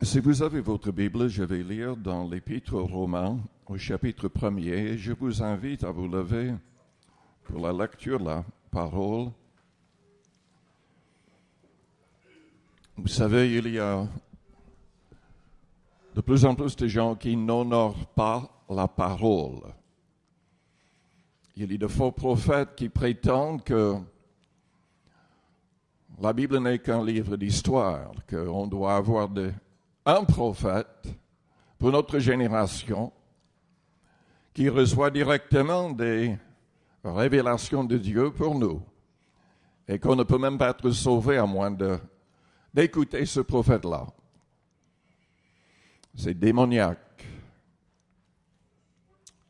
Si vous avez votre Bible, je vais lire dans l'Épître aux Romains, au chapitre 1er, et je vous invite à vous lever pour la lecture de la parole. Vous savez, il y a de plus en plus de gens qui n'honorent pas la parole. Il y a de faux prophètes qui prétendent que la Bible n'est qu'un livre d'histoire, qu'on doit avoir un prophète pour notre génération qui reçoit directement des révélations de Dieu pour nous et qu'on ne peut même pas être sauvé à moins d'écouter ce prophète-là. C'est démoniaque.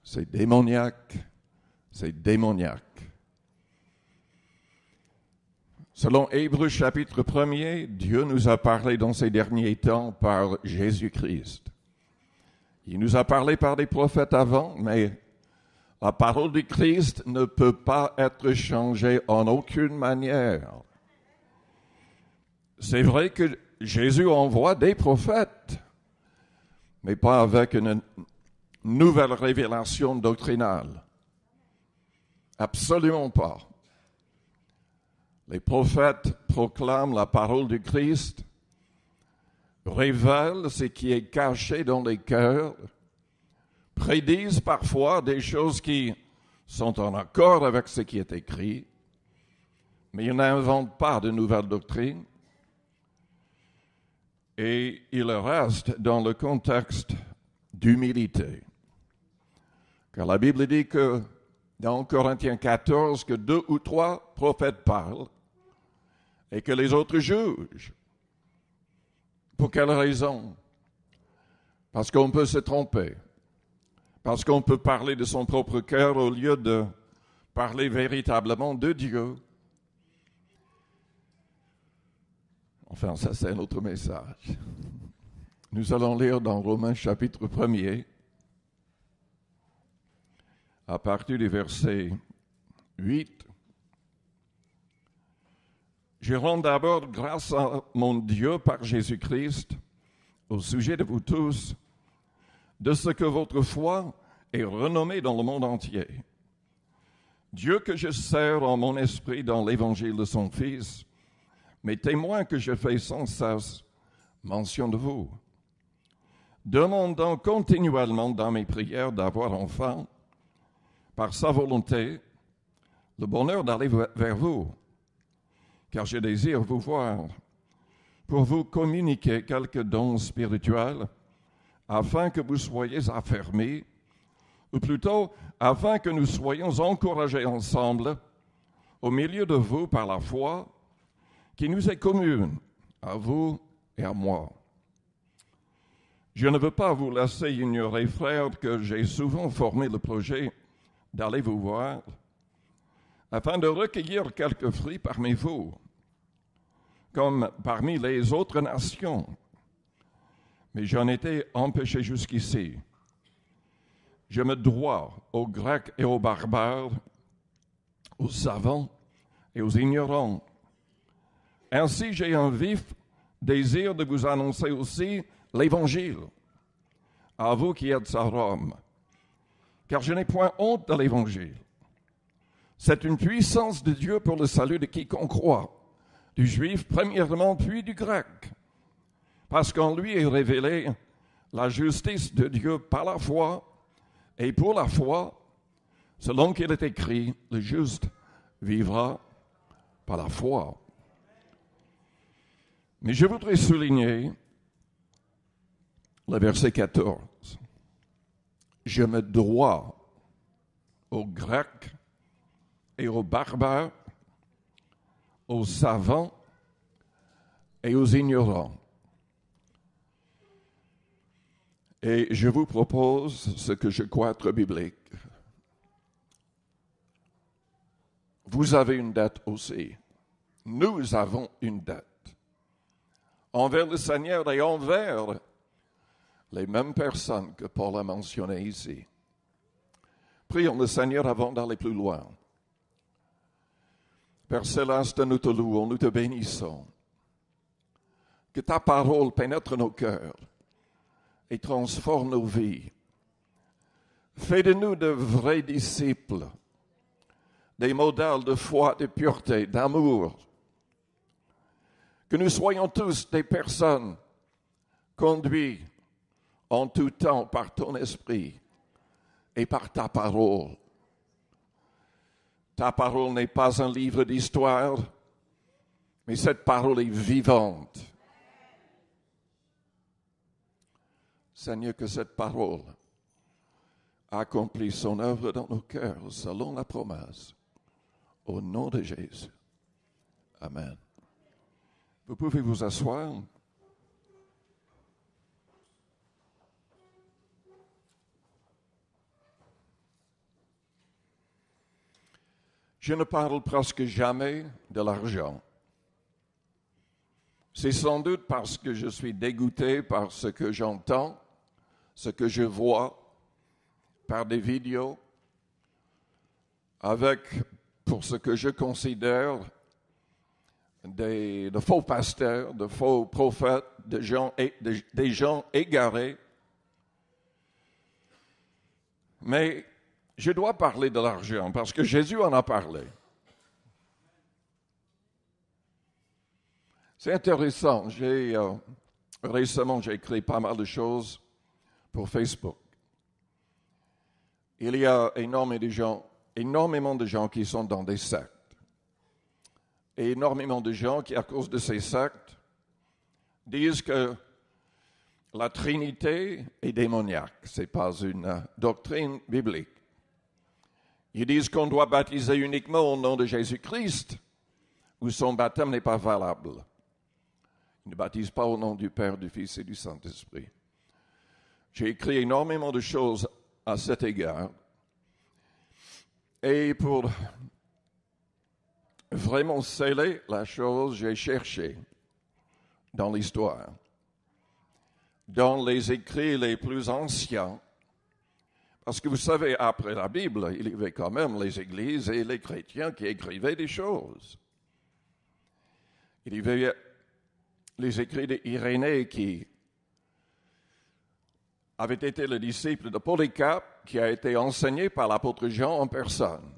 C'est démoniaque. C'est démoniaque. Selon Hébreux chapitre 1er, Dieu nous a parlé dans ces derniers temps par Jésus-Christ. Il nous a parlé par des prophètes avant, mais la parole du Christ ne peut pas être changée en aucune manière. C'est vrai que Jésus envoie des prophètes, mais pas avec une nouvelle révélation doctrinale. Absolument pas. Les prophètes proclament la parole du Christ, révèlent ce qui est caché dans les cœurs, prédisent parfois des choses qui sont en accord avec ce qui est écrit, mais ils n'inventent pas de nouvelles doctrines. Et ils restent dans le contexte d'humilité. Car la Bible dit que dans Corinthiens 14, que 2 ou 3 prophètes parlent et que les autres jugent. Pour quelle raison? Parce qu'on peut se tromper. Parce qu'on peut parler de son propre cœur au lieu de parler véritablement de Dieu. Enfin, ça c'est un autre message. Nous allons lire dans Romains chapitre 1er, à partir du verset 8. Je rends d'abord grâce à mon Dieu par Jésus-Christ au sujet de vous tous, de ce que votre foi est renommée dans le monde entier. Dieu que je sers en mon esprit dans l'évangile de son Fils, mais témoin que je fais sans cesse mention de vous, demandant continuellement dans mes prières d'avoir enfin, par sa volonté, le bonheur d'aller vers vous, car je désire vous voir, pour vous communiquer quelques dons spirituels, afin que vous soyez affermis, ou plutôt, afin que nous soyons encouragés ensemble, au milieu de vous par la foi, qui nous est commune, à vous et à moi. Je ne veux pas vous laisser ignorer, frères, que j'ai souvent formé le projet d'aller vous voir, afin de recueillir quelques fruits parmi vous, comme parmi les autres nations. Mais j'en étais empêché jusqu'ici. Je me dois aux Grecs et aux barbares, aux savants et aux ignorants. Ainsi, j'ai un vif désir de vous annoncer aussi l'Évangile, à vous qui êtes à Rome, car je n'ai point honte de l'Évangile. C'est une puissance de Dieu pour le salut de quiconque croit, du juif premièrement, puis du grec, parce qu'en lui est révélée la justice de Dieu par la foi, et pour la foi, selon qu'il est écrit, le juste vivra par la foi. Mais je voudrais souligner le verset 14. Je me dois aux Grecs et aux barbares, aux savants et aux ignorants. Et je vous propose ce que je crois être biblique. Vous avez une dette aussi. Nous avons une dette envers le Seigneur et envers les mêmes personnes que Paul a mentionnées ici. Prions le Seigneur avant d'aller plus loin. Père Céleste, nous te louons, nous te bénissons. que ta parole pénètre nos cœurs et transforme nos vies. Fais de nous de vrais disciples, des modèles de foi, de pureté, d'amour. Que nous soyons tous des personnes conduites en tout temps par ton esprit et par ta parole. Ta parole n'est pas un livre d'histoire, mais cette parole est vivante. Seigneur, que cette parole accomplisse son œuvre dans nos cœurs selon la promesse. Au nom de Jésus. Amen. Vous pouvez vous asseoir. Je ne parle presque jamais de l'argent. C'est sans doute parce que je suis dégoûté par ce que j'entends, ce que je vois, par des vidéos, avec, pour ce que je considère, de faux pasteurs, de faux prophètes, des gens égarés. Mais je dois parler de l'argent parce que Jésus en a parlé. C'est intéressant. Récemment, j'ai écrit pas mal de choses pour Facebook. Il y a énormément de gens qui sont dans des sectes. Et énormément de gens qui, à cause de ces sectes, disent que la Trinité est démoniaque. Ce n'est pas une doctrine biblique. Ils disent qu'on doit baptiser uniquement au nom de Jésus-Christ, ou son baptême n'est pas valable. Ils ne baptisent pas au nom du Père, du Fils et du Saint-Esprit. J'ai écrit énormément de choses à cet égard. Et pour vraiment sceller la chose, j'ai cherché dans l'histoire, dans les écrits les plus anciens, parce que vous savez, après la Bible, il y avait quand même les églises et les chrétiens qui écrivaient des choses. Il y avait les écrits d'Irénée qui avait été le disciple de Polycarpe, qui a été enseigné par l'apôtre Jean en personne.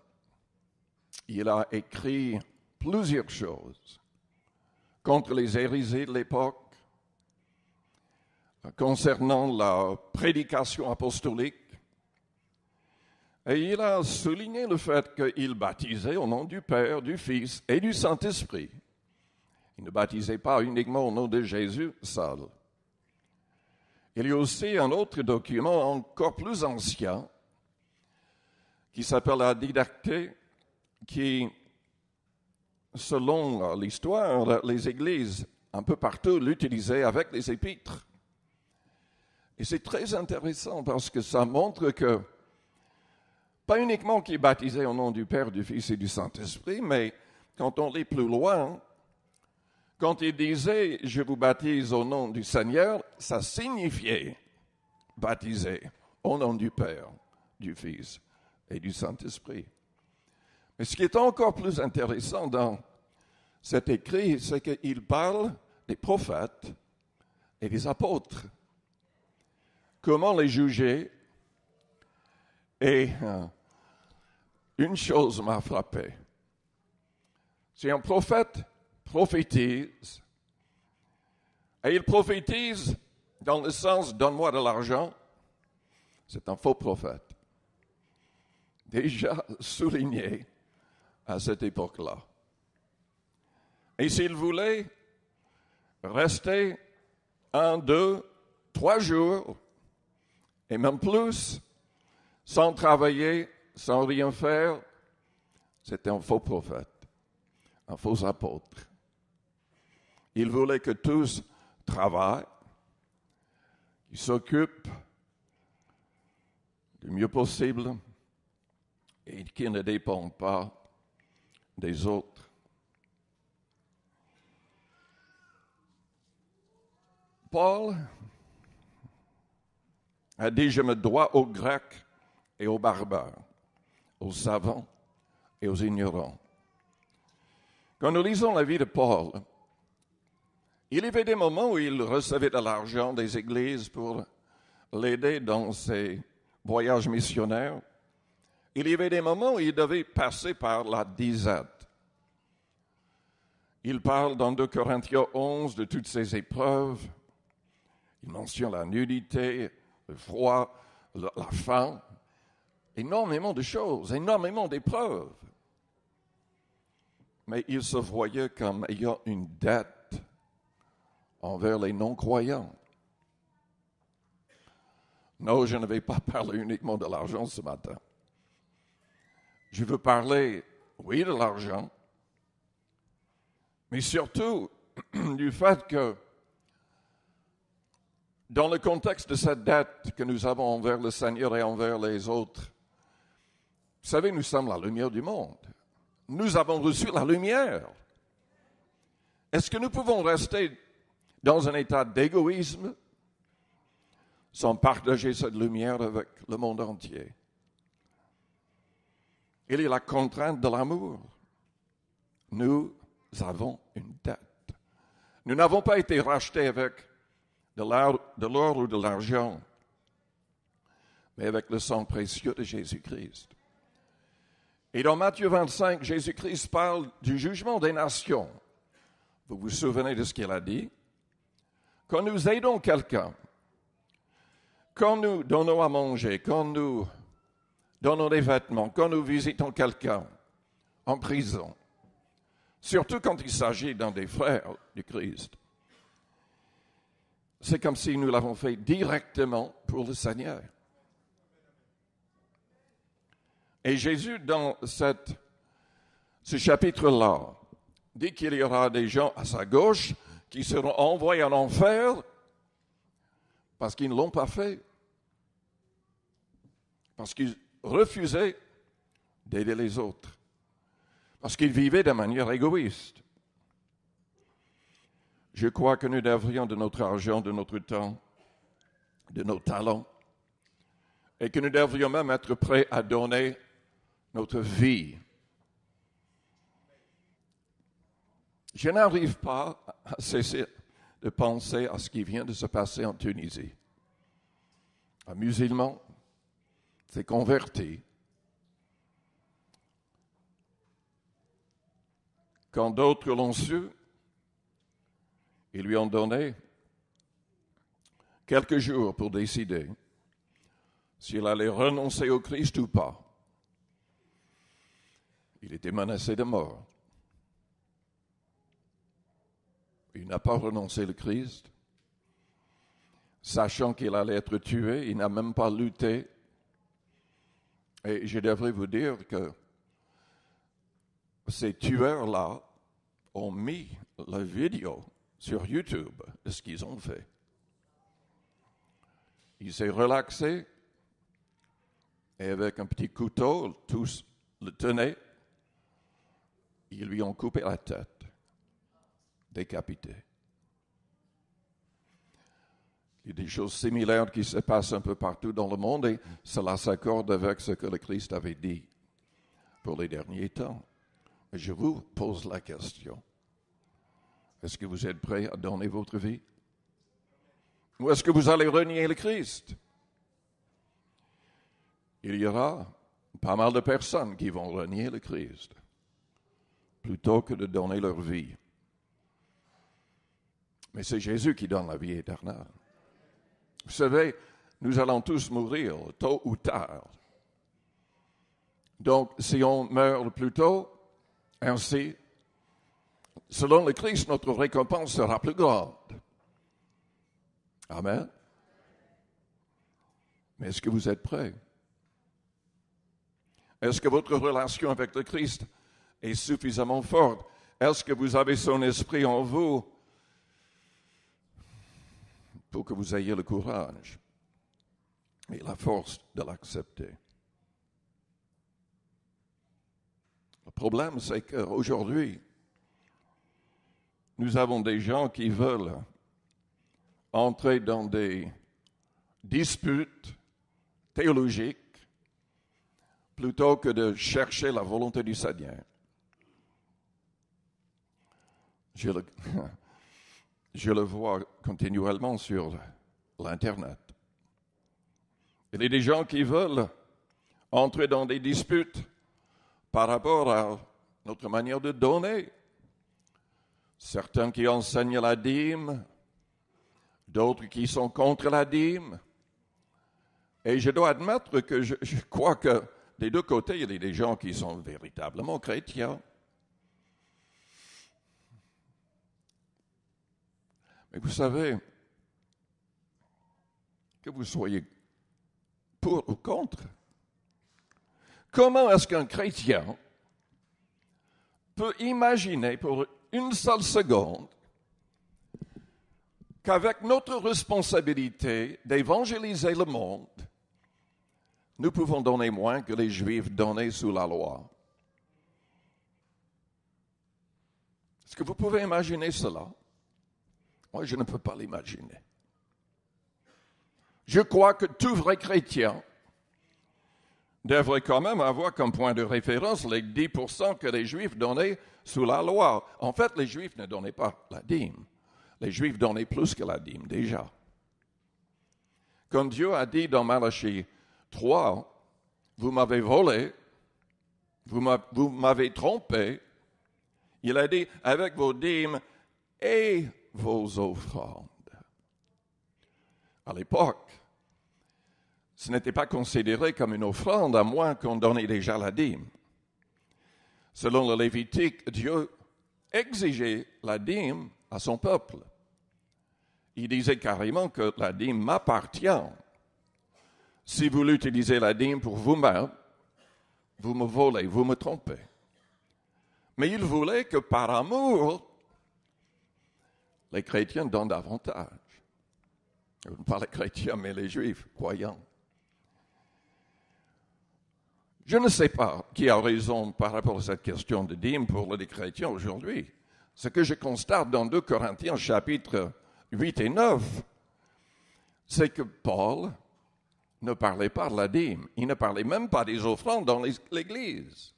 Il a écrit plusieurs choses contre les hérésies de l'époque, concernant la prédication apostolique. Et il a souligné le fait qu'il baptisait au nom du Père, du Fils et du Saint-Esprit. Il ne baptisait pas uniquement au nom de Jésus seul. Il y a aussi un autre document encore plus ancien qui s'appelle la Didactée, qui, selon l'histoire, les églises un peu partout l'utilisaient avec les épîtres. Et c'est très intéressant parce que ça montre que, pas uniquement qu'il baptisait au nom du Père, du Fils et du Saint-Esprit, mais quand on lit plus loin, quand il disait « Je vous baptise au nom du Seigneur », ça signifiait baptiser au nom du Père, du Fils et du Saint-Esprit. Mais ce qui est encore plus intéressant dans cet écrit, c'est qu'il parle des prophètes et des apôtres. Comment les juger? Et une chose m'a frappé. Si un prophète prophétise, et il prophétise dans le sens « donne-moi de l'argent », c'est un faux prophète. Déjà souligné à cette époque-là. Et s'il voulait rester 1, 2, 3 jours, et même plus, sans travailler, sans rien faire, c'était un faux prophète, un faux apôtre. Il voulait que tous travaillent, qu'ils s'occupent du mieux possible et qu'ils ne dépendent pas des autres. Paul a dit « Je me dois aux Grecs et aux barbares, aux savants et aux ignorants ». Quand nous lisons la vie de Paul, Il y avait des moments où il recevait de l'argent des églises pour l'aider dans ses voyages missionnaires. Il y avait des moments où il devait passer par la disette. Il parle dans 2 Corinthiens 11 de toutes ces épreuves. Il mentionne la nudité, le froid, la faim, énormément de choses, énormément d'épreuves. Mais il se voyait comme ayant une dette envers les non-croyants. Non, je ne vais pas parler uniquement de l'argent ce matin. Je veux parler, oui, de l'argent, mais surtout du fait que dans le contexte de cette dette que nous avons envers le Seigneur et envers les autres, vous savez, nous sommes la lumière du monde. Nous avons reçu la lumière. Est-ce que nous pouvons rester dans un état d'égoïsme sans partager cette lumière avec le monde entier? Il y a la contrainte de l'amour. Nous avons une dette. Nous n'avons pas été rachetés avec de l'or ou de l'argent, mais avec le sang précieux de Jésus-Christ. Et dans Matthieu 25, Jésus-Christ parle du jugement des nations. Vous vous souvenez de ce qu'il a dit? Quand nous aidons quelqu'un, quand nous donnons à manger, quand nous donnons des vêtements, quand nous visitons quelqu'un en prison, surtout quand il s'agit d'un des frères du Christ, c'est comme si nous l'avons fait directement pour le Seigneur. Et Jésus, dans ce chapitre-là, dit qu'il y aura des gens à sa gauche qui seront envoyés en enfer parce qu'ils ne l'ont pas fait, parce qu'ils refusaient d'aider les autres, parce qu'ils vivaient de manière égoïste. Je crois que nous devrions de notre argent, de notre temps, de nos talents, et que nous devrions même être prêts à donner notre vie. Je n'arrive pas à cesser de penser à ce qui vient de se passer en Tunisie. Un musulman s'est converti. Quand d'autres l'ont su, ils lui ont donné quelques jours pour décider s'il allait renoncer au Christ ou pas. Il était menacé de mort. Il n'a pas renoncé au Christ. Sachant qu'il allait être tué, il n'a même pas lutté. Et je devrais vous dire que ces tueurs-là ont mis la vidéo sur YouTube de ce qu'ils ont fait. Il s'est relaxé et avec un petit couteau, tous le tenaient. Ils lui ont coupé la tête, décapité. Il y a des choses similaires qui se passent un peu partout dans le monde et cela s'accorde avec ce que le Christ avait dit pour les derniers temps. Mais je vous pose la question. Est-ce que vous êtes prêts à donner votre vie? Ou est-ce que vous allez renier le Christ? Il y aura pas mal de personnes qui vont renier le Christ plutôt que de donner leur vie. Mais c'est Jésus qui donne la vie éternelle. Vous savez, nous allons tous mourir tôt ou tard. Donc, si on meurt plus tôt, ainsi, selon le Christ, notre récompense sera plus grande. Amen. Mais est-ce que vous êtes prêts? Est-ce que votre relation avec le Christ est suffisamment forte? Est-ce que vous avez son esprit en vous pour que vous ayez le courage et la force de l'accepter? Le problème, c'est qu'aujourd'hui, nous avons des gens qui veulent entrer dans des disputes théologiques plutôt que de chercher la volonté du Seigneur. Je je le vois continuellement sur l'Internet. Il y a des gens qui veulent entrer dans des disputes par rapport à notre manière de donner. Certains qui enseignent la dîme, d'autres qui sont contre la dîme. Et je dois admettre que je crois que des deux côtés, il y a des gens qui sont véritablement chrétiens. Mais vous savez, que vous soyez pour ou contre, comment est-ce qu'un chrétien peut imaginer pour une seule seconde qu'avec notre responsabilité d'évangéliser le monde, nous pouvons donner moins que les Juifs donnaient sous la loi? Est-ce que vous pouvez imaginer cela? Moi, je ne peux pas l'imaginer. Je crois que tout vrai chrétien devrait quand même avoir comme point de référence les 10% que les Juifs donnaient sous la loi. En fait, les Juifs ne donnaient pas la dîme. Les Juifs donnaient plus que la dîme, déjà. Quand Dieu a dit dans Malachie 3, « Vous m'avez volé, vous m'avez trompé », il a dit « Avec vos dîmes et vos offrandes ». À l'époque, ce n'était pas considéré comme une offrande, à moins qu'on donnait déjà la dîme. Selon le Lévitique, Dieu exigeait la dîme à son peuple. Il disait carrément que la dîme m'appartient. Si vous l'utilisez la dîme pour vous-même, vous me volez, vous me trompez. Mais il voulait que par amour, les chrétiens donnent davantage. Pas les chrétiens, mais les juifs, croyants. Je ne sais pas qui a raison par rapport à cette question de dîme pour les chrétiens aujourd'hui. Ce que je constate dans 2 Corinthiens chapitres 8 et 9, c'est que Paul ne parlait pas de la dîme. Il ne parlait même pas des offrandes dans l'Église.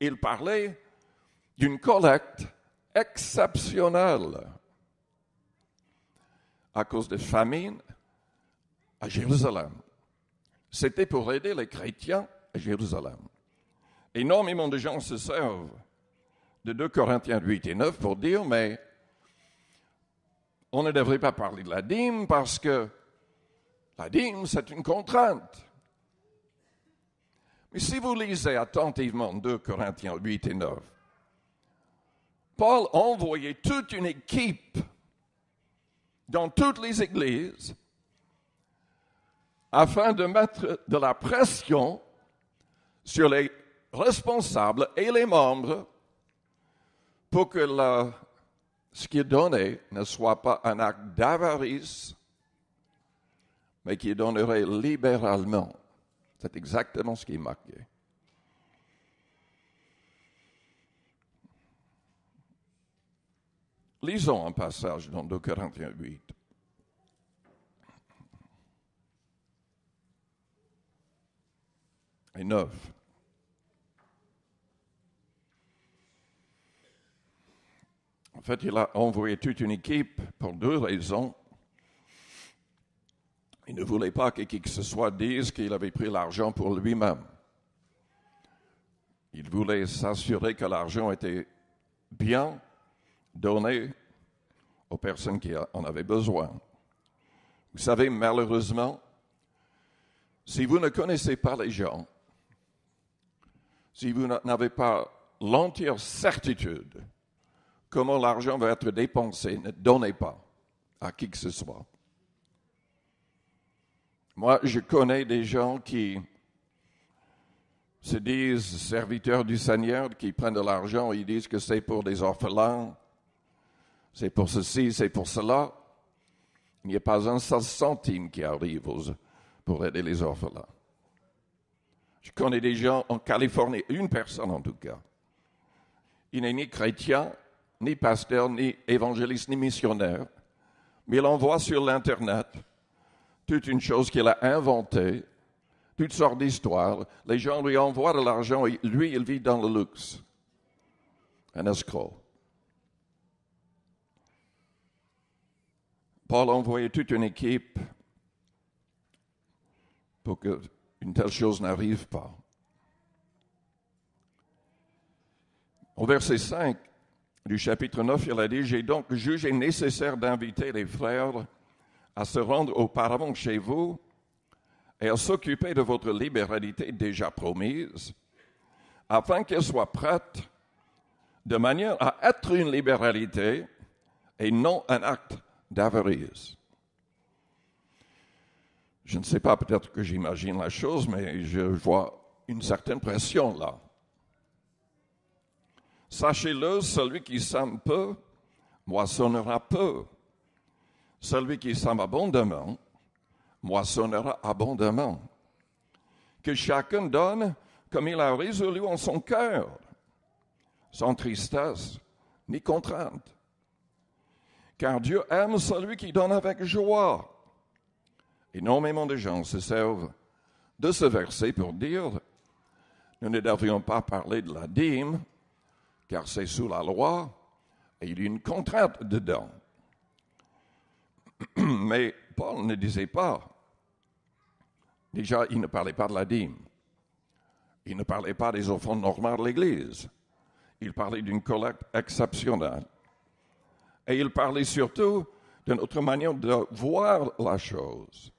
Il parlait d'une collecte exceptionnelle à cause de famine à Jérusalem. C'était pour aider les chrétiens à Jérusalem. Énormément de gens se servent de 2 Corinthiens 8 et 9 pour dire, mais on ne devrait pas parler de la dîme parce que la dîme, c'est une contrainte. Mais si vous lisez attentivement 2 Corinthiens 8 et 9, Paul envoyait toute une équipe dans toutes les églises afin de mettre de la pression sur les responsables et les membres pour que ce qui est donné ne soit pas un acte d'avarice, mais qui donnerait libéralement. C'est exactement ce qui est marqué. Lisons un passage dans 2 Corinthiens 8. Et 9. En fait, il a envoyé toute une équipe pour 2 raisons. Il ne voulait pas que qui que ce soit dise qu'il avait pris l'argent pour lui-même. Il voulait s'assurer que l'argent était bien donné aux personnes qui en avaient besoin. Vous savez, malheureusement, si vous ne connaissez pas les gens, si vous n'avez pas l'entière certitude comment l'argent va être dépensé, ne donnez pas à qui que ce soit. Moi, je connais des gens qui se disent serviteurs du Seigneur, qui prennent de l'argent, ils disent que c'est pour des orphelins, c'est pour ceci, c'est pour cela. Il n'y a pas un seul centime qui arrive pour aider les orphelins. Je connais des gens en Californie, une personne en tout cas. Il n'est ni chrétien, ni pasteur, ni évangéliste, ni missionnaire, mais il envoie sur l'Internet toute une chose qu'il a inventée, toutes sortes d'histoires. Les gens lui envoient de l'argent et lui, il vit dans le luxe. Un escroc. Paul a envoyé toute une équipe pour qu'une telle chose n'arrive pas. Au verset 5 du chapitre 9, il a dit « J'ai donc jugé nécessaire d'inviter les frères à se rendre auparavant chez vous et à s'occuper de votre libéralité déjà promise, afin qu'elle soit prête de manière à être une libéralité et non un acte d'avarice. » Je ne sais pas, peut-être que j'imagine la chose, mais je vois une certaine pression là. Sachez-le, celui qui sème peu, moissonnera peu. Celui qui sème abondamment, moissonnera abondamment. Que chacun donne comme il a résolu en son cœur, sans tristesse ni contrainte. Car Dieu aime celui qui donne avec joie. Énormément de gens se servent de ce verset pour dire « Nous ne devrions pas parler de la dîme, car c'est sous la loi, et il y a une contrainte dedans. » Mais Paul ne disait pas. Déjà, il ne parlait pas de la dîme. Il ne parlait pas des offrandes normales de l'Église. Il parlait d'une collecte exceptionnelle. Et il parlait surtout de notre manière de voir la chose.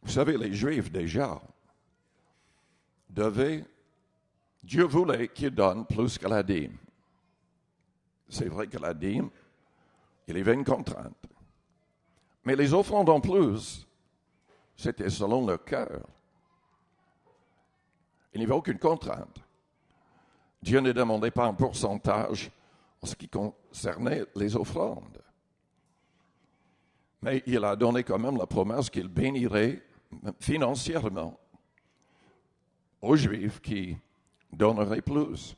Vous savez, les Juifs déjà Dieu voulait qu'ils donnent plus que la dîme. C'est vrai que la dîme, il y avait une contrainte. Mais les offrandes en plus, c'était selon leur cœur. Il n'y avait aucune contrainte. Dieu ne demandait pas un pourcentage en ce qui concernait les offrandes. Mais il a donné quand même la promesse qu'il bénirait financièrement aux Juifs qui donneraient plus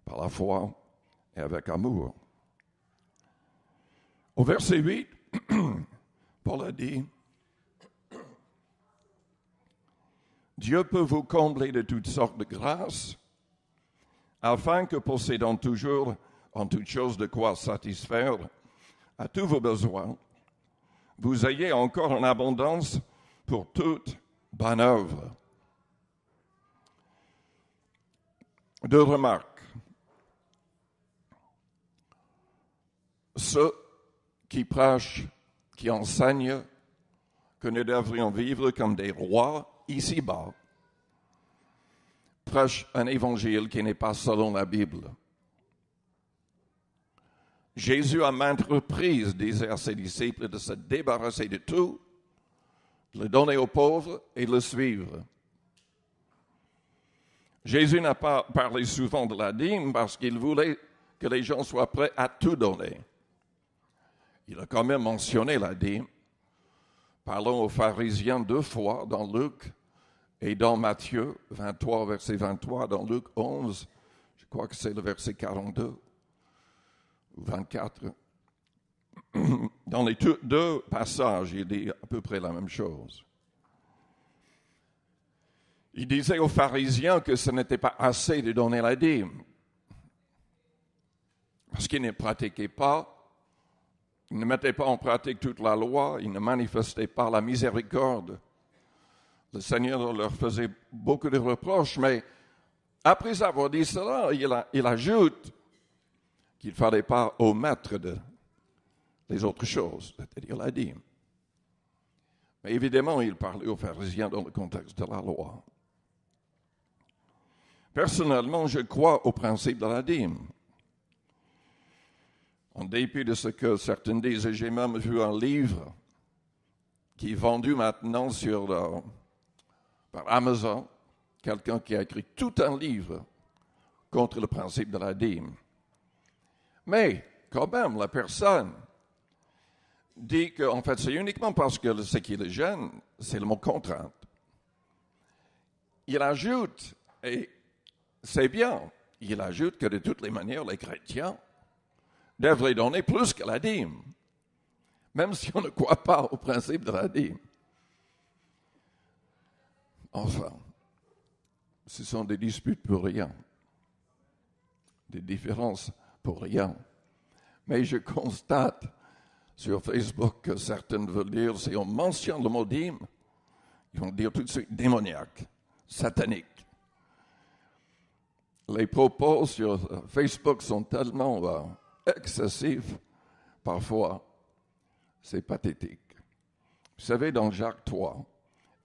par la foi et avec amour. Au verset 8, Paul a dit « Dieu peut vous combler de toutes sortes de grâces, afin que, possédant toujours en toutes choses de quoi satisfaire à tous vos besoins, vous ayez encore en abondance pour toute bonne œuvre. » Deux remarques. Ceux qui prêchent, qui enseignent que nous devrions vivre comme des rois ici-bas, prêchent un évangile qui n'est pas selon la Bible. Jésus à maintes reprises disait à ses disciples de se débarrasser de tout, de le donner aux pauvres et de le suivre. Jésus n'a pas parlé souvent de la dîme parce qu'il voulait que les gens soient prêts à tout donner. Il a quand même mentionné la dîme, parlant aux pharisiens 2 fois dans Luc et dans Matthieu 23, verset 23, dans Luc 11, je crois que c'est le verset 42 ou 24. Dans les deux passages, il dit à peu près la même chose. Il disait aux pharisiens que ce n'était pas assez de donner la dîme, parce qu'ils ne pratiquaient pas, ils ne mettaient pas en pratique toute la loi, ils ne manifestaient pas la miséricorde. Le Seigneur leur faisait beaucoup de reproches, mais après avoir dit cela, il ajoute qu'il ne fallait pas omettre les autres choses, c'est-à-dire la dîme. Mais évidemment, il parlait aux pharisiens dans le contexte de la loi. Personnellement, je crois au principe de la dîme. En dépit de ce que certains disent, j'ai même vu un livre qui est vendu maintenant par Amazon, quelqu'un qui a écrit tout un livre contre le principe de la dîme. Mais, quand même, la personne dit qu'en fait, c'est uniquement parce que ce qui le gêne, c'est le mot contrainte. Il ajoute, et c'est bien, il ajoute que de toutes les manières, les chrétiens devraient donner plus que la dîme, même si on ne croit pas au principe de la dîme. Enfin, ce sont des disputes pour rien, des différences pour rien. Mais je constate sur Facebook que certaines veulent dire, si on mentionne le mot dîme, ils vont dire tout de suite démoniaque, satanique. Les propos sur Facebook sont tellement excessifs, parfois, c'est pathétique. Vous savez, dans Jacques 3,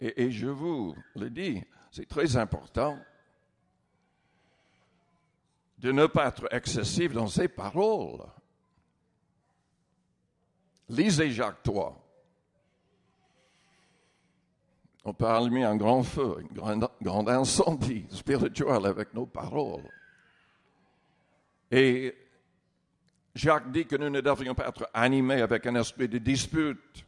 et je vous le dis, c'est très important de ne pas être excessif dans ses paroles. Lisez Jacques 3. On peut allumer un grand feu, un grand incendie spirituel avec nos paroles. Et Jacques dit que nous ne devrions pas être animés avec un esprit de dispute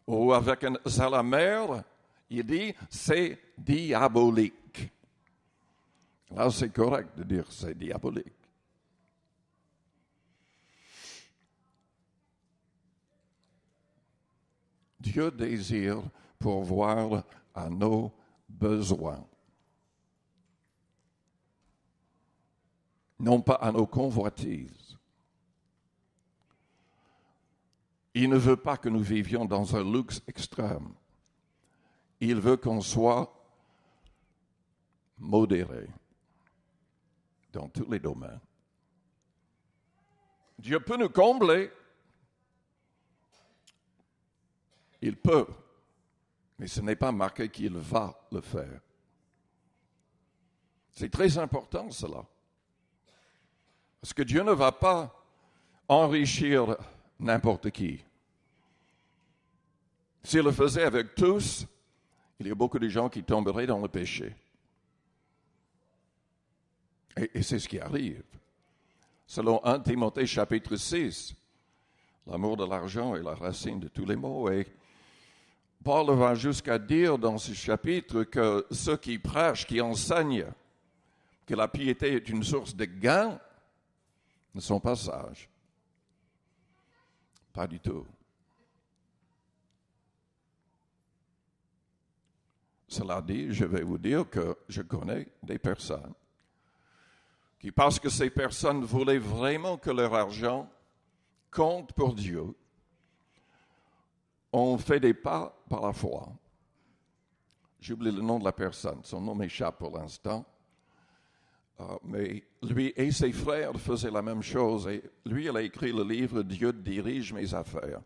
ou avec un zèle amer. Il dit c'est diabolique. Là, c'est correct de dire c'est diabolique. Dieu désire pourvoir à nos besoins, non pas à nos convoitises. Il ne veut pas que nous vivions dans un luxe extrême. Il veut qu'on soit modéré dans tous les domaines. Dieu peut nous combler. Il peut, mais ce n'est pas marqué qu'il va le faire. C'est très important cela. Parce que Dieu ne va pas enrichir n'importe qui. S'il le faisait avec tous, il y a beaucoup de gens qui tomberaient dans le péché. Et c'est ce qui arrive. Selon 1 Timothée chapitre 6, l'amour de l'argent est la racine de tous les maux. Et Paul va jusqu'à dire dans ce chapitre que ceux qui prêchent, qui enseignent que la piété est une source de gain, ne sont pas sages. Pas du tout. Cela dit, je vais vous dire que je connais des personnes qui, parce que ces personnes voulaient vraiment que leur argent compte pour Dieu, ont fait des pas par la foi. J'oublie le nom de la personne, son nom m'échappe pour l'instant. Mais lui et ses frères faisaient la même chose. Et lui, il a écrit le livre « Dieu dirige mes affaires ».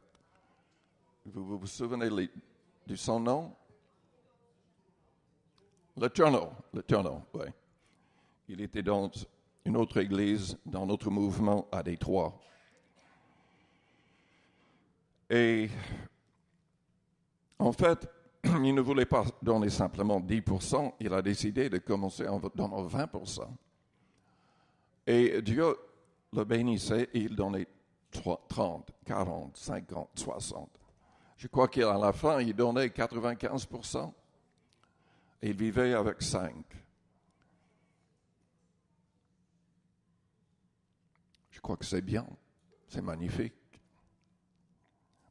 Vous vous souvenez de son nom? Le Turneau, oui. Il était dans une autre église, dans notre mouvement à Détroit. Et en fait, il ne voulait pas donner simplement 10%, il a décidé de commencer en donnant 20%. Et Dieu le bénissait et il donnait 30, 40, 50, 60. Je crois qu'à la fin, il donnait 95%. Et il vivait avec 5. Je crois que c'est bien, c'est magnifique.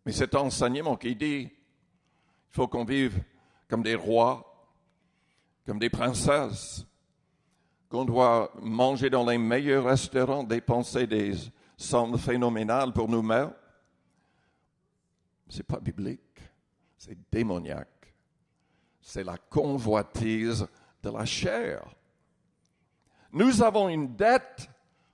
Mais cet enseignement qui dit il faut qu'on vive comme des rois, comme des princesses, qu'on doit manger dans les meilleurs restaurants, dépenser des sommes phénoménales pour nous-mêmes, ce n'est pas biblique, c'est démoniaque. C'est la convoitise de la chair. Nous avons une dette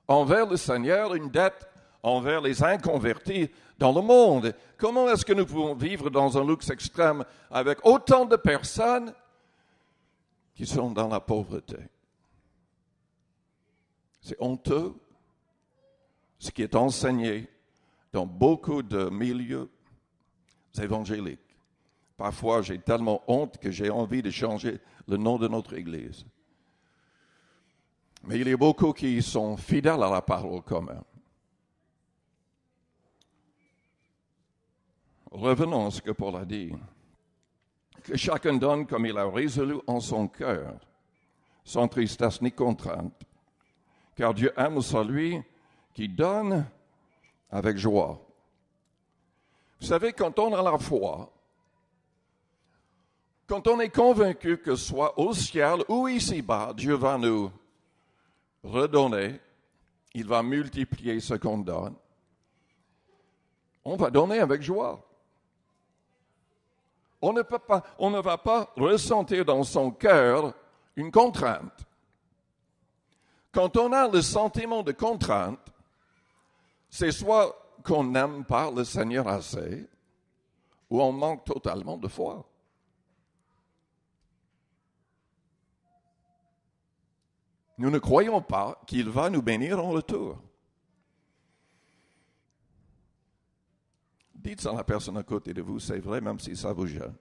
envers le Seigneur, une dette envers les inconvertis dans le monde. Comment est-ce que nous pouvons vivre dans un luxe extrême avec autant de personnes qui sont dans la pauvreté? C'est honteux ce qui est enseigné dans beaucoup de milieux évangéliques. Parfois, j'ai tellement honte que j'ai envie de changer le nom de notre Église. Mais il y a beaucoup qui sont fidèles à la parole quand même. Revenons à ce que Paul a dit. Que chacun donne comme il a résolu en son cœur, sans tristesse ni contrainte. Car Dieu aime celui qui donne avec joie. Vous savez, quand on a la foi, quand on est convaincu que soit au ciel ou ici-bas, Dieu va nous redonner, il va multiplier ce qu'on donne. On va donner avec joie. On ne va pas ressentir dans son cœur une contrainte. Quand on a le sentiment de contrainte, c'est soit qu'on n'aime pas le Seigneur assez, ou on manque totalement de foi. Nous ne croyons pas qu'il va nous bénir en retour. Dites à la personne à côté de vous, c'est vrai, même si ça vous gêne.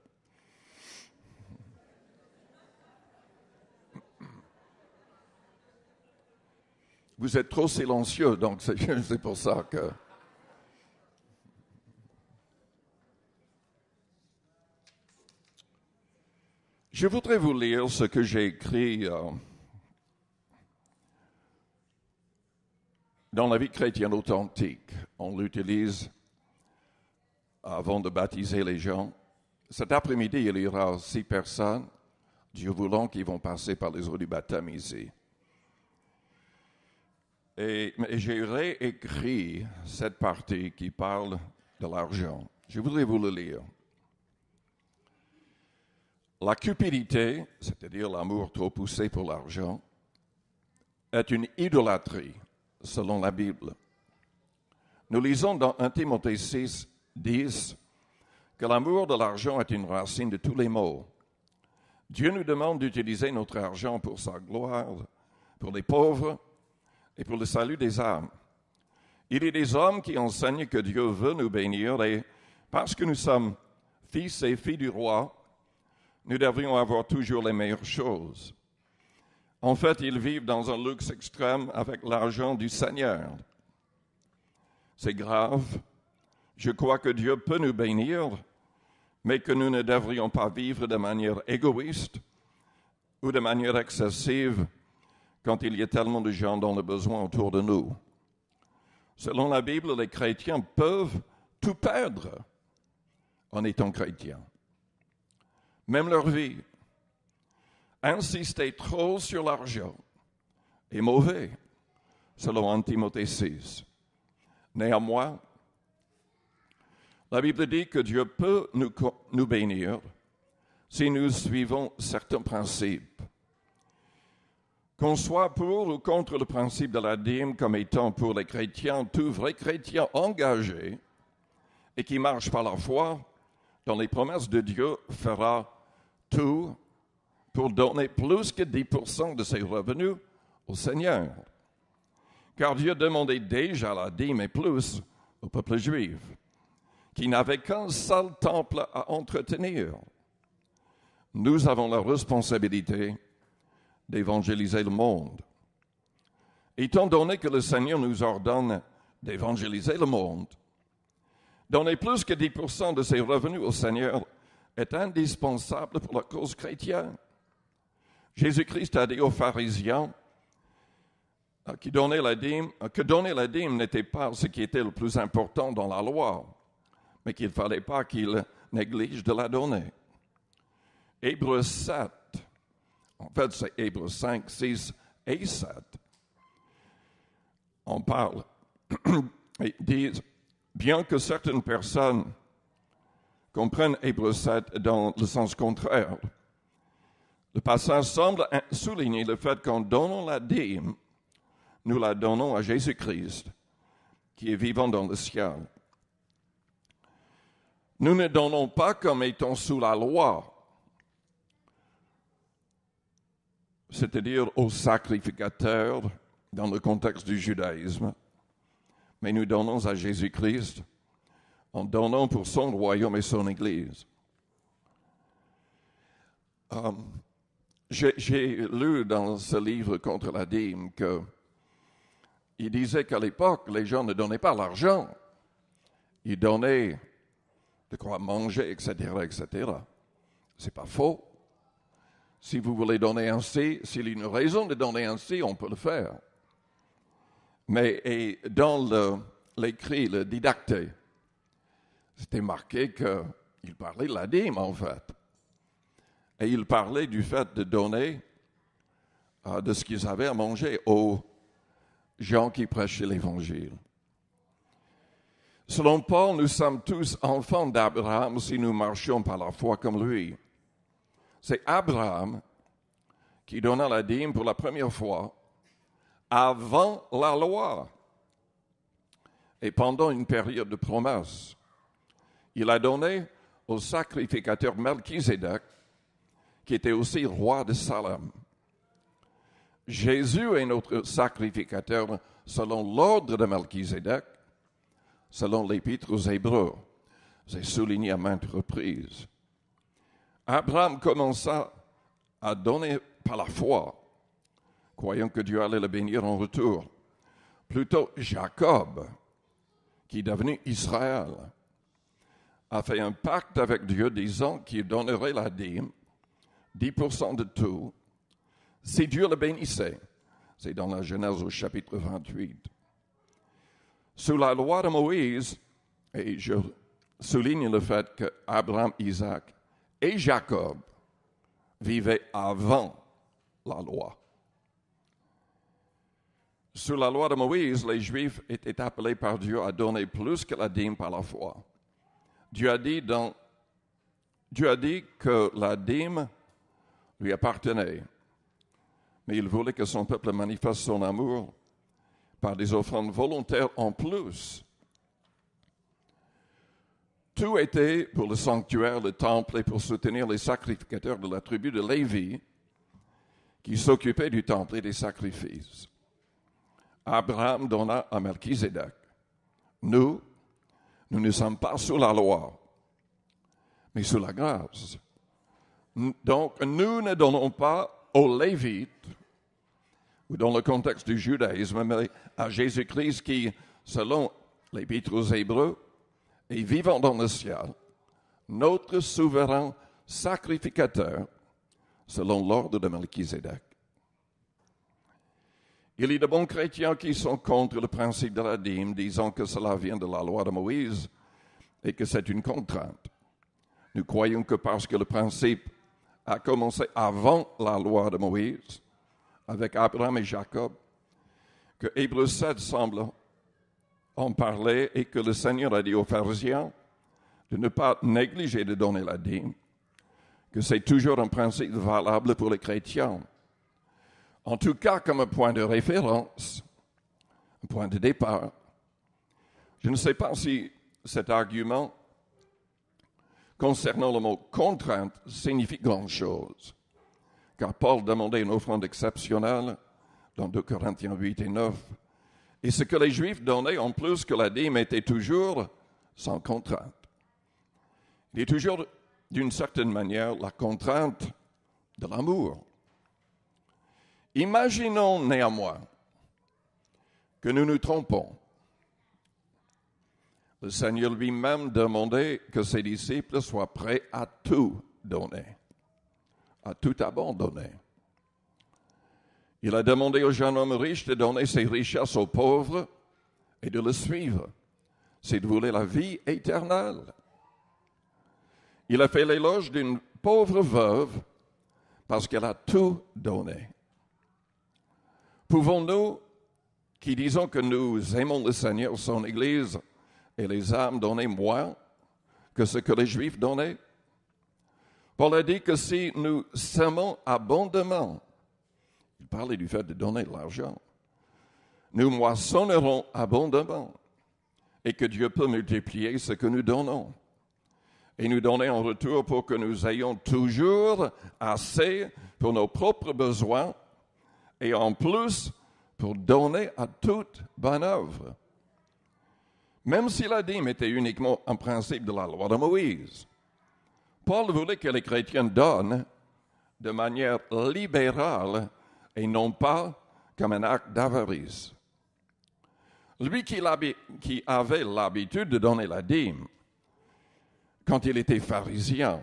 Vous êtes trop silencieux, donc c'est pour ça que... Je voudrais vous lire ce que j'ai écrit dans la vie chrétienne authentique. On l'utilise avant de baptiser les gens. Cet après-midi, il y aura 6 personnes, Dieu voulant, qui vont passer par les eaux du baptême ici. Et j'ai réécrit cette partie qui parle de l'argent. Je voudrais vous le lire. La cupidité, c'est-à-dire l'amour trop poussé pour l'argent, est une idolâtrie, selon la Bible. Nous lisons dans 1 Timothée 6, 10 que l'amour de l'argent est une racine de tous les maux. Dieu nous demande d'utiliser notre argent pour sa gloire, pour les pauvres et pour le salut des âmes. Il y a des hommes qui enseignent que Dieu veut nous bénir et parce que nous sommes fils et filles du roi, nous devrions avoir toujours les meilleures choses. En fait, ils vivent dans un luxe extrême avec l'argent du Seigneur. C'est grave. Je crois que Dieu peut nous bénir, mais que nous ne devrions pas vivre de manière égoïste ou de manière excessive quand il y a tellement de gens dans le besoin autour de nous. Selon la Bible, les chrétiens peuvent tout perdre en étant chrétiens. Même leur vie. Insister trop sur l'argent est mauvais, selon 1 Timothée 6. Néanmoins, la Bible dit que Dieu peut nous bénir si nous suivons certains principes. Qu'on soit pour ou contre le principe de la dîme comme étant pour les chrétiens, tout vrai chrétien engagé et qui marche par la foi dans les promesses de Dieu fera tout pour donner plus que 10% de ses revenus au Seigneur. Car Dieu demandait déjà la dîme et plus au peuple juif, qui n'avait qu'un seul temple à entretenir. Nous avons la responsabilité d'évangéliser le monde. Étant donné que le Seigneur nous ordonne d'évangéliser le monde, donner plus que 10% de ses revenus au Seigneur est indispensable pour la cause chrétienne. Jésus-Christ a dit aux pharisiens que donner la dîme n'était pas ce qui était le plus important dans la loi, mais qu'il ne fallait pas qu'ils négligent de la donner. Hébreux 7, en fait c'est Hébreux 5, 6 et 7, on parle et disent, bien que certaines personnes comprennent Hébreux 7 dans le sens contraire, le passage semble souligner le fait qu'en donnant la dîme, nous la donnons à Jésus-Christ, qui est vivant dans le ciel. Nous ne donnons pas comme étant sous la loi, c'est-à-dire aux sacrificateurs dans le contexte du judaïsme, mais nous donnons à Jésus-Christ en donnant pour son royaume et son Église. J'ai lu dans ce livre contre la dîme qu'il disait qu'à l'époque, les gens ne donnaient pas l'argent. Ils donnaient de quoi manger, etc., etc. C'est pas faux. Si vous voulez donner ainsi, s'il y a une raison de donner ainsi, on peut le faire. Mais dans l'écrit, le didacté, c'était marqué qu'il parlait de la dîme, en fait. Et il parlait du fait de donner de ce qu'ils avaient à manger aux gens qui prêchaient l'Évangile. Selon Paul, nous sommes tous enfants d'Abraham si nous marchions par la foi comme lui. C'est Abraham qui donna la dîme pour la première fois avant la loi et pendant une période de promesse. Il a donné au sacrificateur Melchisédek, qui était aussi roi de Salem. Jésus est notre sacrificateur selon l'ordre de Melchisédek, selon l'Épître aux Hébreux. C'est souligné à maintes reprises. Abraham commença à donner par la foi, croyant que Dieu allait le bénir en retour. Plutôt Jacob, qui est devenu Israël, a fait un pacte avec Dieu disant qu'il donnerait la dîme, 10% de tout, si Dieu le bénissait. C'est dans la Genèse au chapitre 28. Sous la loi de Moïse, et je souligne le fait que Abraham, Isaac et Jacob vivaient avant la loi. Sous la loi de Moïse, les Juifs étaient appelés par Dieu à donner plus que la dîme par la foi. Dieu a dit que la dîme lui appartenait, mais il voulait que son peuple manifeste son amour par des offrandes volontaires en plus. Tout était pour le sanctuaire, le temple, et pour soutenir les sacrificateurs de la tribu de Lévi qui s'occupaient du temple et des sacrifices. Abraham donna à Melchisédek. Nous ne sommes pas sous la loi, mais sous la grâce. Donc, nous ne donnons pas aux Lévites, ou dans le contexte du judaïsme, mais à Jésus-Christ qui, selon l'Épître aux Hébreux, est vivant dans le ciel, notre souverain sacrificateur, selon l'ordre de Melchisédek. Il y a de bons chrétiens qui sont contre le principe de la dîme, disant que cela vient de la loi de Moïse et que c'est une contrainte. Nous croyons que parce que le principe a commencé avant la loi de Moïse, avec Abraham et Jacob, que Hébreux 7 semble en parler et que le Seigneur a dit aux pharisiens de ne pas négliger de donner la dîme, que c'est toujours un principe valable pour les chrétiens. En tout cas, comme un point de référence, un point de départ. Je ne sais pas si cet argument concernant le mot contrainte signifie grand-chose, car Paul demandait une offrande exceptionnelle dans 2 Corinthiens 8 et 9, et ce que les Juifs donnaient en plus que la dîme était toujours sans contrainte. Il est toujours, d'une certaine manière, la contrainte de l'amour. Imaginons néanmoins que nous nous trompons. Le Seigneur lui-même demandait que ses disciples soient prêts à tout donner, à tout abandonner. Il a demandé au jeune homme riche de donner ses richesses aux pauvres et de le suivre, s'il voulait la vie éternelle. Il a fait l'éloge d'une pauvre veuve parce qu'elle a tout donné. Pouvons-nous, qui disons que nous aimons le Seigneur, son Église et les âmes, donner moins que ce que les Juifs donnaient? Paul a dit que si nous semons abondamment, il parlait du fait de donner de l'argent, nous moissonnerons abondamment et que Dieu peut multiplier ce que nous donnons et nous donner en retour pour que nous ayons toujours assez pour nos propres besoins et en plus pour donner à toute bonne œuvre. Même si la dîme était uniquement un principe de la loi de Moïse, Paul voulait que les chrétiens donnent de manière libérale et non pas comme un acte d'avarice. Lui qui avait l'habitude de donner la dîme, quand il était pharisien,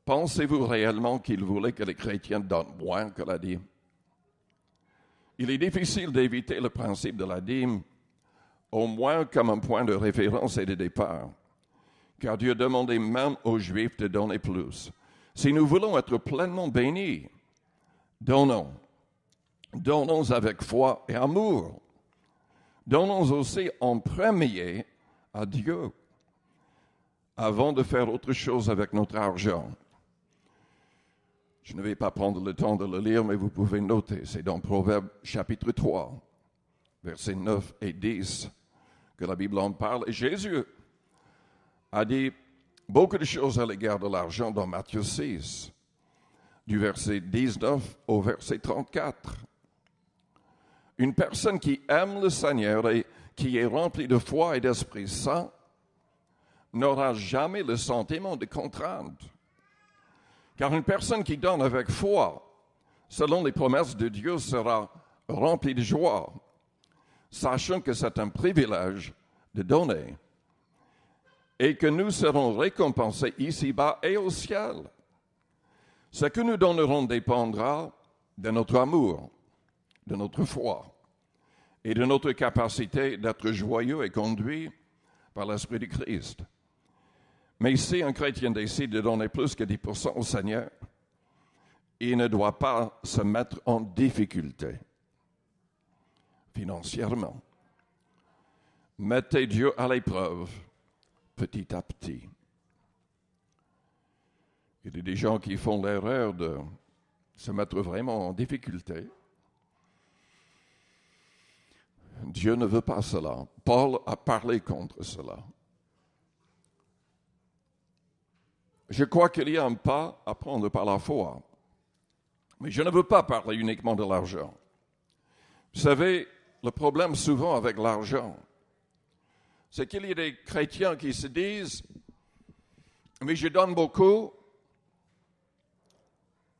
pensez-vous réellement qu'il voulait que les chrétiens donnent moins que la dîme? Il est difficile d'éviter le principe de la dîme, au moins comme un point de référence et de départ, car Dieu demandait même aux Juifs de donner plus. Si nous voulons être pleinement bénis, donnons avec foi et amour. donnons aussi en premier à Dieu avant de faire autre chose avec notre argent. Je ne vais pas prendre le temps de le lire, mais vous pouvez noter. C'est dans Proverbes chapitre 3, versets 9 et 10, que la Bible en parle. Et Jésus a dit beaucoup de choses à l'égard de l'argent dans Matthieu 6, du verset 19 au verset 34. Une personne qui aime le Seigneur et qui est remplie de foi et d'Esprit Saint n'aura jamais le sentiment de contrainte. Car une personne qui donne avec foi, selon les promesses de Dieu, sera remplie de joie, sachant que c'est un privilège de donner et que nous serons récompensés ici-bas et au ciel. Ce que nous donnerons dépendra de notre amour, de notre foi et de notre capacité d'être joyeux et conduit par l'Esprit de Christ. Mais si un chrétien décide de donner plus que 10% au Seigneur, il ne doit pas se mettre en difficulté financièrement. Mettez Dieu à l'épreuve petit à petit. Il y a des gens qui font l'erreur de se mettre vraiment en difficulté. Dieu ne veut pas cela. Paul a parlé contre cela. Je crois qu'il y a un pas à prendre par la foi. Mais je ne veux pas parler uniquement de l'argent. Vous savez, le problème souvent avec l'argent, c'est qu'il y a des chrétiens qui se disent « Mais je donne beaucoup,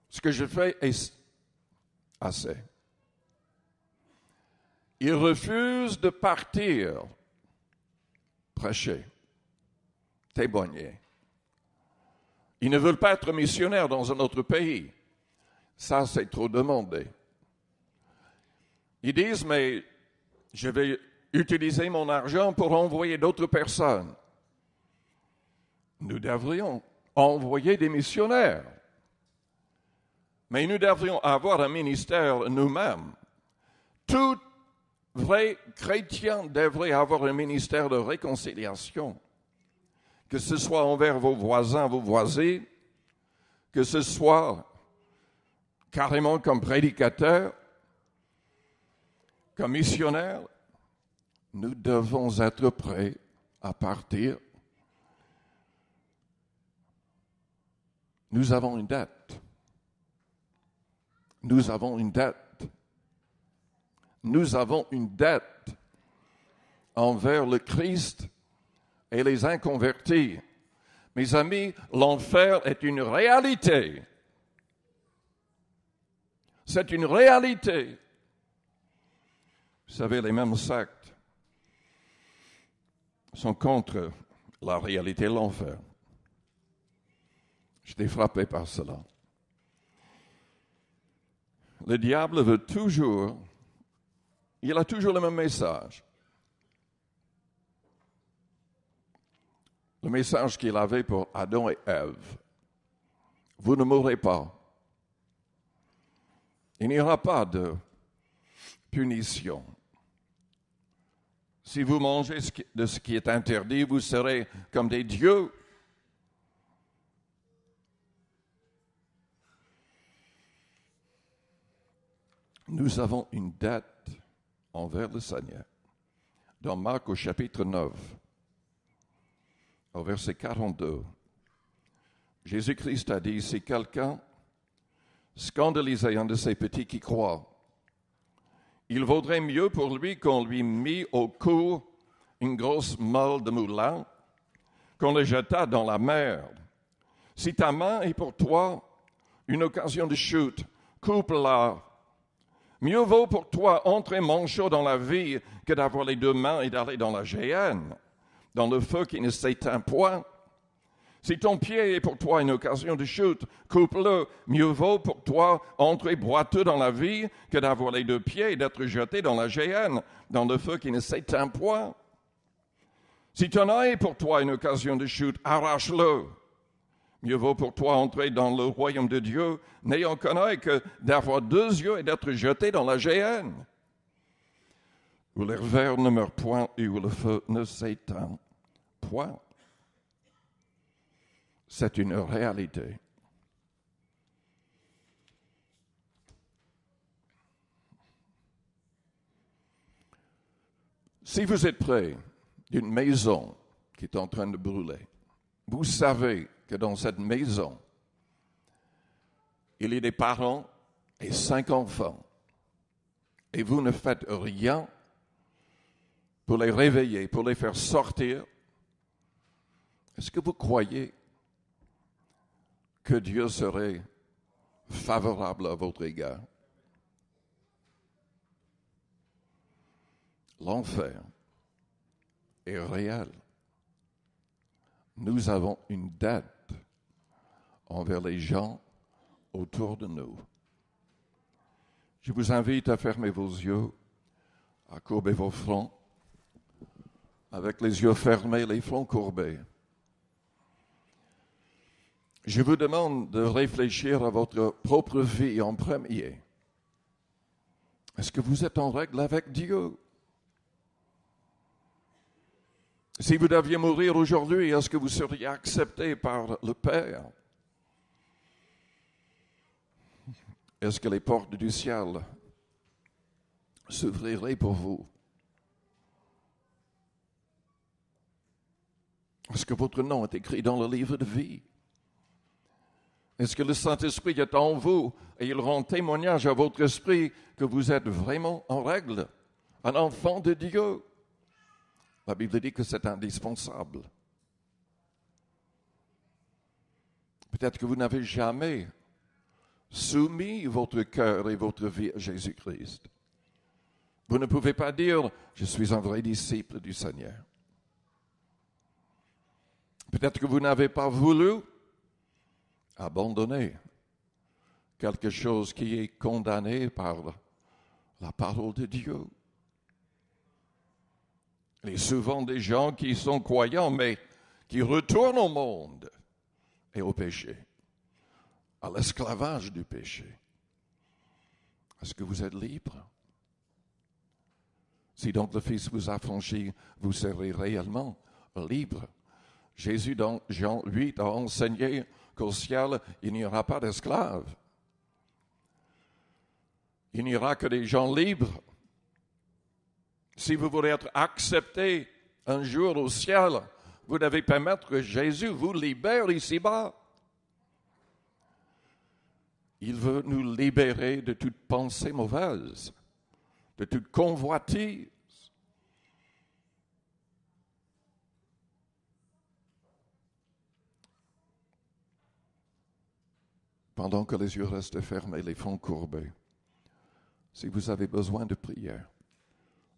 ce que je fais est assez. » Ils refusent de partir prêcher, témoigner. Ils ne veulent pas être missionnaires dans un autre pays. Ça, c'est trop demandé. Ils disent, mais je vais utiliser mon argent pour envoyer d'autres personnes. Nous devrions envoyer des missionnaires. Mais nous devrions avoir un ministère nous-mêmes. Tout vrai chrétien devrait avoir un ministère de réconciliation. Que ce soit envers vos voisins, vos voisines, que ce soit carrément comme prédicateur, comme missionnaire, nous devons être prêts à partir. Nous avons une dette. Nous avons une dette. Nous avons une dette envers le Christ et les inconvertis. Mes amis, l'enfer est une réalité. C'est une réalité. Vous savez, les mêmes sectes sont contre la réalité de l'enfer. J'étais frappé par cela. Le diable veut toujours, il a toujours le même message. Le message qu'il avait pour Adam et Ève. Vous ne mourrez pas. Il n'y aura pas de punition. Si vous mangez de ce qui est interdit, vous serez comme des dieux. Nous avons une dette envers le Seigneur. Dans Marc au chapitre 9, au verset 42, Jésus-Christ a dit, si quelqu'un scandalisait un de ces petits qui croient, il vaudrait mieux pour lui qu'on lui mît au cou une grosse molle de moulin, qu'on le jetât dans la mer. Si ta main est pour toi une occasion de chute, coupe-la. Mieux vaut pour toi entrer manchot dans la vie que d'avoir les deux mains et d'aller dans la géhenne, dans le feu qui ne s'éteint point. Si ton pied est pour toi une occasion de chute, coupe-le. Mieux vaut pour toi entrer boiteux dans la vie que d'avoir les deux pieds et d'être jeté dans la géhenne, dans le feu qui ne s'éteint point. Si ton œil est pour toi une occasion de chute, arrache-le. Mieux vaut pour toi entrer dans le royaume de Dieu, n'ayant qu'un œil que d'avoir deux yeux et d'être jeté dans la géhenne. où les vers ne meurent point et où le feu ne s'éteint point. C'est une réalité. Si vous êtes près d'une maison qui est en train de brûler, vous savez que dans cette maison, il y a des parents et 5 enfants, et vous ne faites rien pour les réveiller, pour les faire sortir. Est-ce que vous croyez que Dieu serait favorable à votre égard? L'enfer est réel. Nous avons une dette envers les gens autour de nous. Je vous invite à fermer vos yeux, à courber vos fronts, avec les yeux fermés, les fronts courbés. Je vous demande de réfléchir à votre propre vie en premier. Est-ce que vous êtes en règle avec Dieu? Si vous deviez mourir aujourd'hui, est-ce que vous seriez accepté par le Père? Est-ce que les portes du ciel s'ouvriraient pour vous? Est-ce que votre nom est écrit dans le livre de vie? Est-ce que le Saint-Esprit est en vous et il rend témoignage à votre esprit que vous êtes vraiment en règle, un enfant de Dieu? La Bible dit que c'est indispensable. Peut-être que vous n'avez jamais soumis votre cœur et votre vie à Jésus-Christ. Vous ne pouvez pas dire « Je suis un vrai disciple du Seigneur ». Peut-être que vous n'avez pas voulu abandonner quelque chose qui est condamné par la parole de Dieu. Il y a souvent des gens qui sont croyants, mais qui retournent au monde et au péché, à l'esclavage du péché. Est-ce que vous êtes libre? Si donc le Fils vous a franchi, vous serez réellement libre. Jésus, dans Jean 8, a enseigné qu'au ciel, il n'y aura pas d'esclaves. Il n'y aura que des gens libres. Si vous voulez être accepté un jour au ciel, vous devez permettre que Jésus vous libère ici-bas. Il veut nous libérer de toute pensée mauvaise, de toute convoitise. Pendant que les yeux restent fermés, les fronts courbés, si vous avez besoin de prière,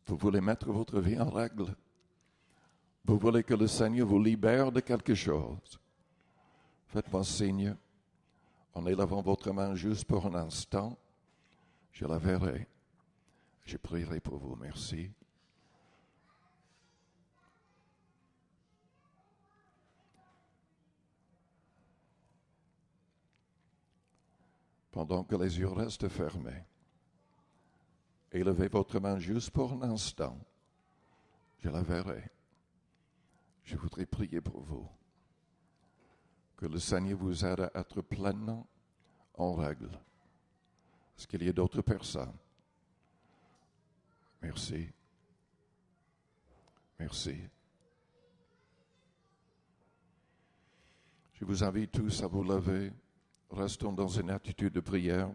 vous voulez mettre votre vie en règle, vous voulez que le Seigneur vous libère de quelque chose, faites-moi signe en élevant votre main juste pour un instant. Je la verrai. Je prierai pour vous. Merci. Pendant que les yeux restent fermés, élevez votre main juste pour un instant. Je la verrai. Je voudrais prier pour vous. Que le Seigneur vous aide à être pleinement en règle. Est-ce qu'il y a d'autres personnes? Merci. Merci. Je vous invite tous à vous lever. Restons dans une attitude de prière.